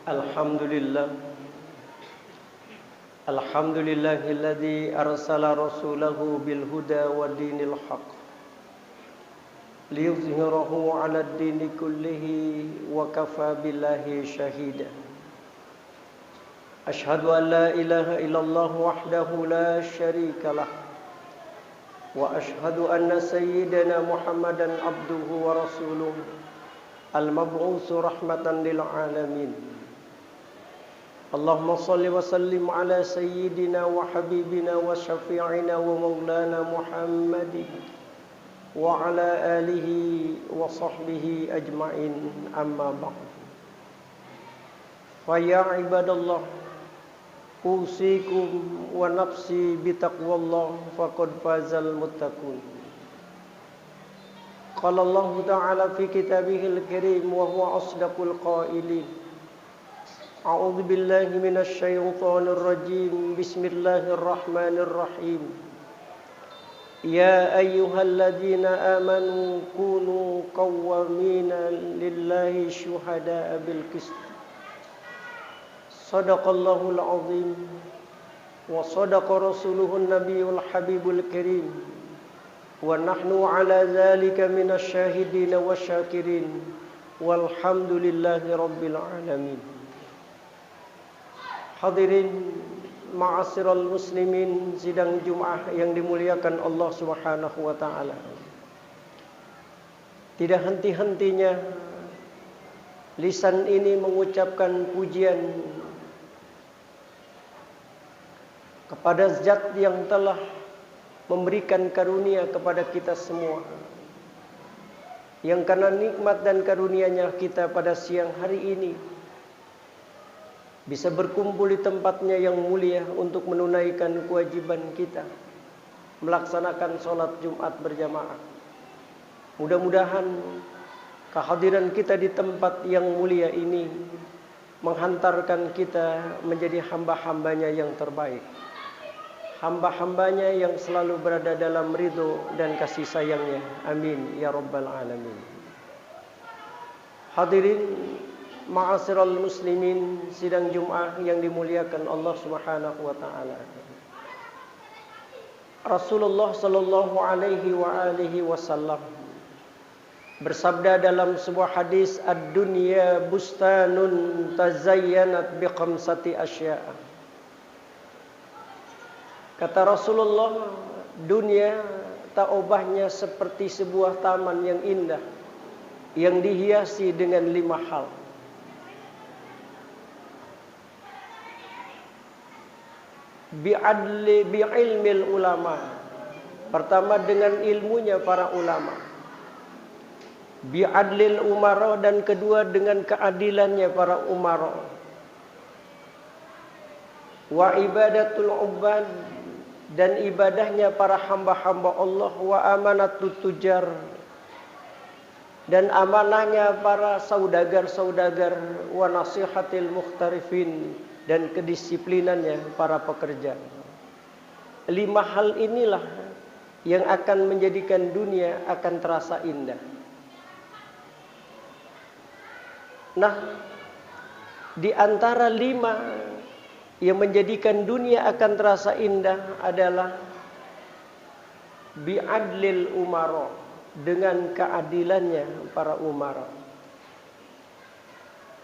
Alhamdulillah. Alhamdulillahilladzi arsala rasulahu bil huda wa dinil haq liyuzhirahu 'ala ad-dini kullihi wa kafa billahi shahida. Ashhadu an la ilaha illallah wahdahu la syarika lah wa ashhadu anna sayyidana Muhammadan abduhu wa rasuluh al-mab'utsu rahmatan lil alamin. Allahumma salli wa sallim ala sayyidina wa habibina wa syafi'ina wa maulana Muhammadin wa ala alihi wa sahbihi ajma'in, amma ba'd. Fa ya ibadallah, usikum wa nafsi bitaqwallah faqad fazal muttaqun. Qala Allah ta'ala fi kitabihil karim wa huwa asdaqul qailin. A'udzu billahi minasy syaithanir rajim. Bismillahirrahmanirrahim. Ya ayyuhalladzina amanu kunu qawwamina lillahi syuhada'a bil qist. Shadaqallahul azim wa shadaqa rasuluhun nabiyul habibul karim. Wa nahnu ala dzalika minasy syahidin wasyakirin. Walhamdulillahi rabbil alamin. Hadirin ma'asyiral muslimin, sidang Jumat yang dimuliakan Allah Subhanahu wa taala. Tidak henti-hentinya lisan ini mengucapkan pujian kepada Zat yang telah memberikan karunia kepada kita semua. Yang karena nikmat dan karunia-Nya kita pada siang hari ini bisa berkumpul di tempatnya yang mulia untuk menunaikan kewajiban kita, melaksanakan sholat Jumat berjamaah. Mudah-mudahan kehadiran kita di tempat yang mulia ini menghantarkan kita menjadi hamba-hambanya yang terbaik, hamba-hambanya yang selalu berada dalam ridho dan kasih sayangnya. Amin ya rabbal alamin. Hadirin ma'asyiral muslimin, sidang Jumat yang dimuliakan Allah Subhanahu wa taala. Rasulullah sallallahu alaihi wa alihi wasallam bersabda dalam sebuah hadis, ad-dunya bustanun tazayyanat bi khamsati asya'. Kata Rasulullah, dunia tak ubahnya seperti sebuah taman yang indah yang dihiasi dengan 5 hal. Bi'ilmil ulama. Pertama, dengan ilmunya para ulama. Bi'adlil umara, dan kedua dengan keadilannya para umara. Wa ibadatul ubad, dan ibadahnya para hamba-hamba Allah. Wa amanatut tujar, dan amanahnya para saudagar-saudagar. Wa nasihatil mukhtarifin, dan kedisiplinannya para pekerja. 5 hal inilah yang akan menjadikan dunia akan terasa indah. Nah, di antara 5 yang menjadikan dunia akan terasa indah adalah bi'adlil umara, dengan keadilannya para umara.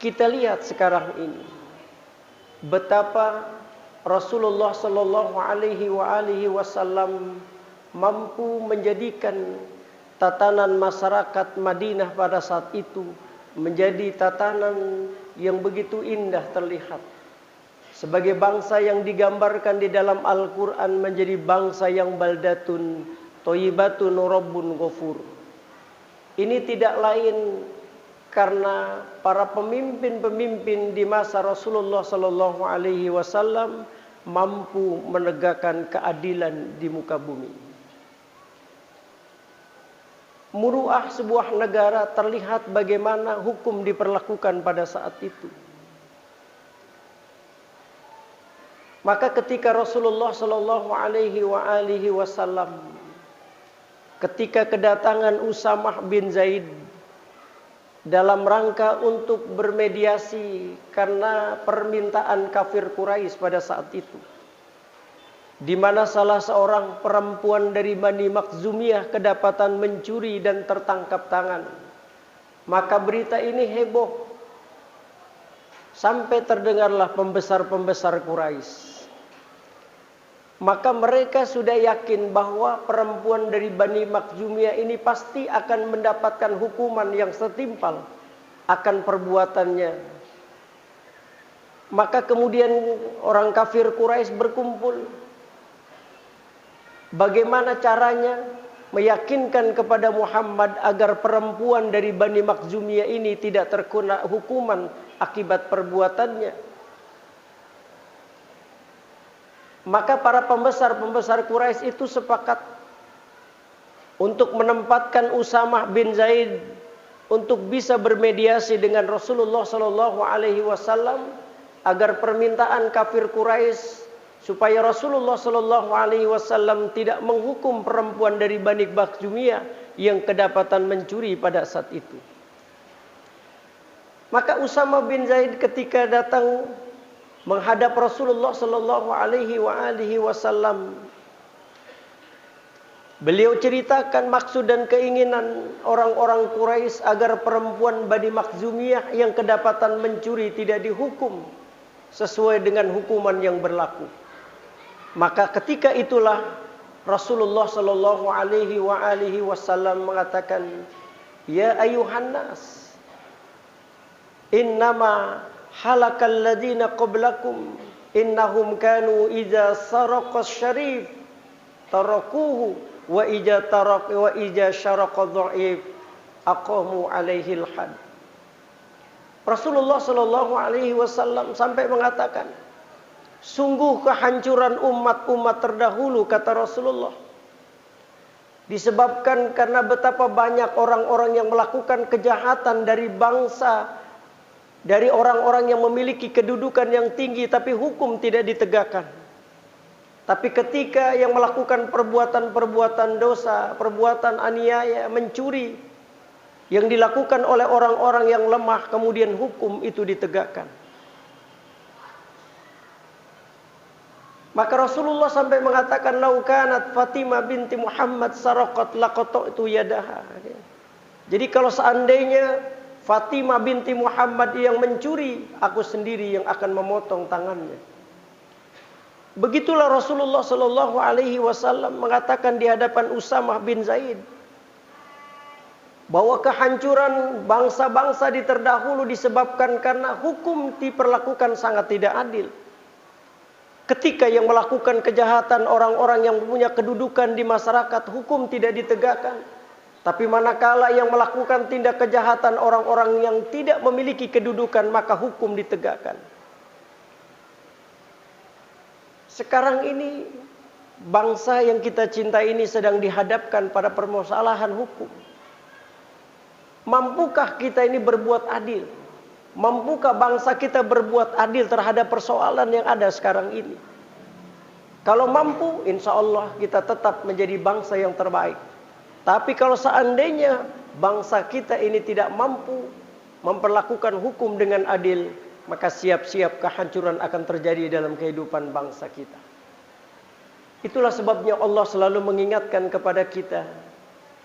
Kita lihat sekarang ini betapa Rasulullah sallallahu alaihi wasallam mampu menjadikan tatanan masyarakat Madinah pada saat itu menjadi tatanan yang begitu indah terlihat. Sebagai bangsa yang digambarkan di dalam Al-Quran menjadi bangsa yang baldatun thayyibatun rabbun ghafur. Ini tidak lain karena para pemimpin-pemimpin di masa Rasulullah sallallahu alaihi wasallam mampu menegakkan keadilan di muka bumi. Muruah sebuah negara terlihat bagaimana hukum diperlakukan pada saat itu. Maka ketika Rasulullah sallallahu alaihi wasallam ketika kedatangan Usamah bin Zaid dalam rangka untuk bermediasi karena permintaan kafir Quraisy pada saat itu, di mana salah seorang perempuan dari Bani Makhzumiyah kedapatan mencuri dan tertangkap tangan. Maka berita ini heboh sampai terdengarlah pembesar-pembesar Quraisy. Maka mereka sudah yakin bahwa perempuan dari Bani Makhzumiyah ini pasti akan mendapatkan hukuman yang setimpal akan perbuatannya. Maka kemudian orang kafir Quraisy berkumpul. Bagaimana caranya meyakinkan kepada Muhammad agar perempuan dari Bani Makhzumiyah ini tidak terkena hukuman akibat perbuatannya. Maka para pembesar-pembesar Quraisy itu sepakat untuk menempatkan Usamah bin Zaid untuk bisa bermediasi dengan Rasulullah Shallallahu Alaihi Wasallam agar permintaan kafir Quraisy supaya Rasulullah Shallallahu Alaihi Wasallam tidak menghukum perempuan dari Bani Makhzumiyah yang kedapatan mencuri pada saat itu. Maka Usamah bin Zaid ketika datang menghadap Rasulullah Sallallahu Alaihi Wasallam, beliau ceritakan maksud dan keinginan orang-orang Quraisy agar perempuan Bani Makhzumiyah yang kedapatan mencuri tidak dihukum sesuai dengan hukuman yang berlaku. Maka ketika itulah Rasulullah Sallallahu Alaihi Wasallam mengatakan, ya ayuhan nas, innama halakal ladina qablakum innahum kanu idza saraqas syarif tarakuhu wa ija syaraqa dhaif aqamu alaihi al-had. Rasulullah Shallallahu Alaihi Wasallam sampai mengatakan, sungguh kehancuran umat-umat terdahulu, kata Rasulullah, disebabkan karena betapa banyak orang-orang yang melakukan kejahatan dari bangsa, dari orang-orang yang memiliki kedudukan yang tinggi tapi hukum tidak ditegakkan. Tapi ketika yang melakukan perbuatan-perbuatan dosa, perbuatan aniaya, mencuri, yang dilakukan oleh orang-orang yang lemah, kemudian hukum itu ditegakkan. Maka Rasulullah sampai mengatakan, lau kanat Fatimah binti Muhammad saraqat laqata'tu yadaha. Jadi kalau seandainya Fatimah binti Muhammad yang mencuri, aku sendiri yang akan memotong tangannya. Begitulah Rasulullah Shallallahu Alaihi Wasallam mengatakan di hadapan Usamah bin Zaid bahwa kehancuran bangsa-bangsa di terdahulu disebabkan karena hukum diperlakukan sangat tidak adil. Ketika yang melakukan kejahatan orang-orang yang punya kedudukan di masyarakat, hukum tidak ditegakkan. Tapi manakala yang melakukan tindak kejahatan orang-orang yang tidak memiliki kedudukan, maka hukum ditegakkan. Sekarang ini bangsa yang kita cintai ini sedang dihadapkan pada permasalahan hukum. Mampukah kita ini berbuat adil? Mampukah bangsa kita berbuat adil terhadap persoalan yang ada sekarang ini? Kalau mampu, insya Allah kita tetap menjadi bangsa yang terbaik. Tapi kalau seandainya bangsa kita ini tidak mampu memperlakukan hukum dengan adil, maka siap-siap kehancuran akan terjadi dalam kehidupan bangsa kita. Itulah sebabnya Allah selalu mengingatkan kepada kita,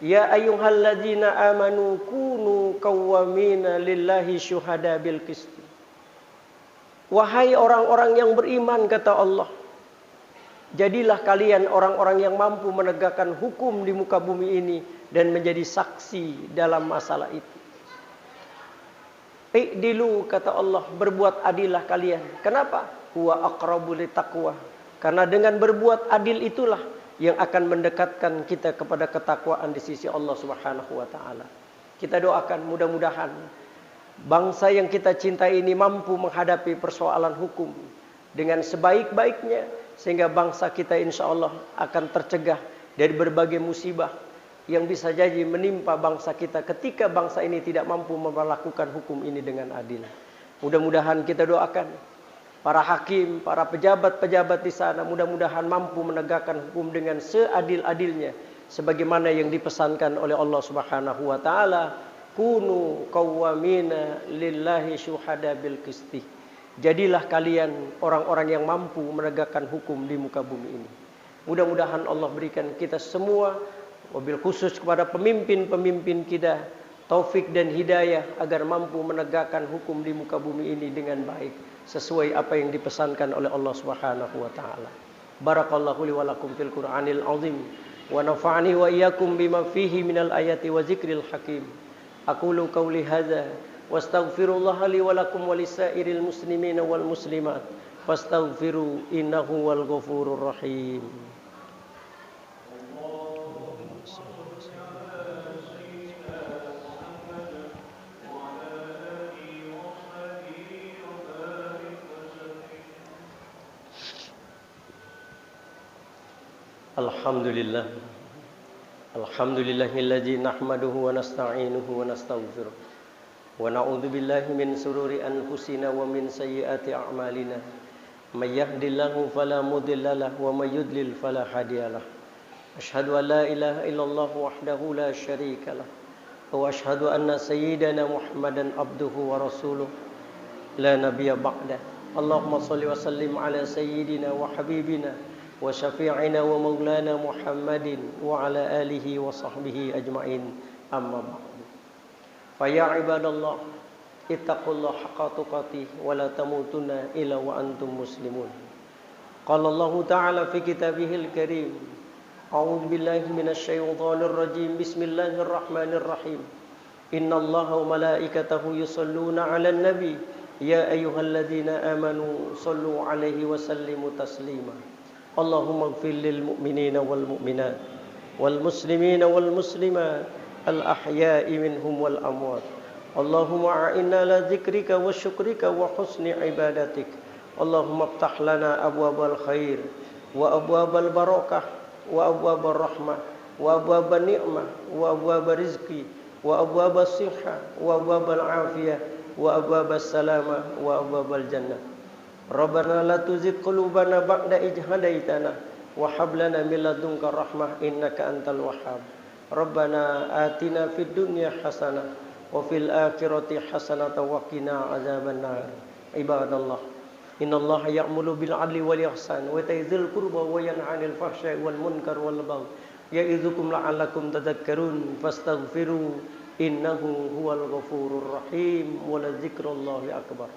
ya ayyuhalladzina amanu kunu qawwamina lillahi syuhada bil qisti. Wahai orang-orang yang beriman, kata Allah, jadilah kalian orang-orang yang mampu menegakkan hukum di muka bumi ini dan menjadi saksi dalam masalah itu. I'dilu, kata Allah, berbuat adillah kalian. Kenapa? Huwa aqrabu littaqwa. Karena dengan berbuat adil itulah yang akan mendekatkan kita kepada ketakwaan di sisi Allah Subhanahu wa taala. Kita doakan mudah-mudahan bangsa yang kita cintai ini mampu menghadapi persoalan hukum dengan sebaik-baiknya, sehingga bangsa kita insya Allah akan tercegah dari berbagai musibah yang bisa jadi menimpa bangsa kita ketika bangsa ini tidak mampu melakukan hukum ini dengan adil. Mudah-mudahan kita doakan para hakim, para pejabat-pejabat di sana mudah-mudahan mampu menegakkan hukum dengan seadil-adilnya sebagaimana yang dipesankan oleh Allah Subhanahu wa taala. kunu qawwamina lillahi syuhada bil qisti. Jadilah kalian orang-orang yang mampu menegakkan hukum di muka bumi ini. Mudah-mudahan Allah berikan kita semua, wabil khusus kepada pemimpin-pemimpin kita, taufik dan hidayah agar mampu menegakkan hukum di muka bumi ini dengan baik sesuai apa yang dipesankan oleh Allah Subhanahu wa taala. Barakallahu li wa lakum fil Qur'anil azim wa nafa'ani wa iyyakum bima fihi minal ayati wa zikril hakim. Aqulu qawli hadza wastaghfirullaha li wa lakum wa lisairil muslimina wal muslimat fastaghfiru innahu wal ghafurur rahim. Alhamdulillah. Alhamdulillahilladzi nahmaduhu wa nasta'inuhu wa nastaghfiruh. Wa na'udzu billahi min sururi anfusina wa min sayyiati a'malina. May yahdihillahu fala mudilla lahu wa may yudlil fala hadiyalah. Asyhadu an la ilaha illallah wahdahu la syarika lah. Wa asyhadu anna sayyidana Muhammadan abduhu wa rasuluh la nabiyya ba'da. Allahumma shalli wa sallim ala sayyidina wa habibina wa syafi'ina wa maulana Muhammadin wa ala alihi wa sahbihi ajma'in, amma ba'du. Fa ya ibadallah ittaqullaha haqqa tuqatih wa la tamutunna illa wa antum muslimun. Qala Allah ta'ala fi kitabihil karim, a'udzu billahi minasy syaithanir rajim, bismillahirrahmanirrahim. Innallaha wa malaikatahu yusholluna 'alan nabi ya ayyuhalladzina amanu shallu 'alaihi wa sallimu taslima. Allahumma ighfir lil mu'minina wal mu'minat wal muslimina wal muslimat al ahya'i minhum wal amwat. Allahumma a'inna ala dzikrika wa syukrika wa husni ibadatik. Allahumma iftah lana abwabal khair wa abwabal barakah wa abwabal rahmah wa abwabal ni'mah wa abwabal rizqi wa abwabal sihhah wa abwabal afiyah wa abwabal salamah wa abwabal jannah. Rabbana la tuzigh qulubana ba'da idh hadaitana wa hab lana min ladunka rahmah innaka antal wahhab. Rabbana atina fid dunya hasanah wa fil akhirati hasanah wa qina azabannar. Ibadallah, innallaha ya'muru bil 'adli wal ihsan wa ya'izul qurba wa yanha 'anil fahsya'i wal munkar wal baghi ya'idzukum la'allakum tadhakkarun fastaghfiru innahu huwal ghafurur rahim wa la dzikrullahi akbar.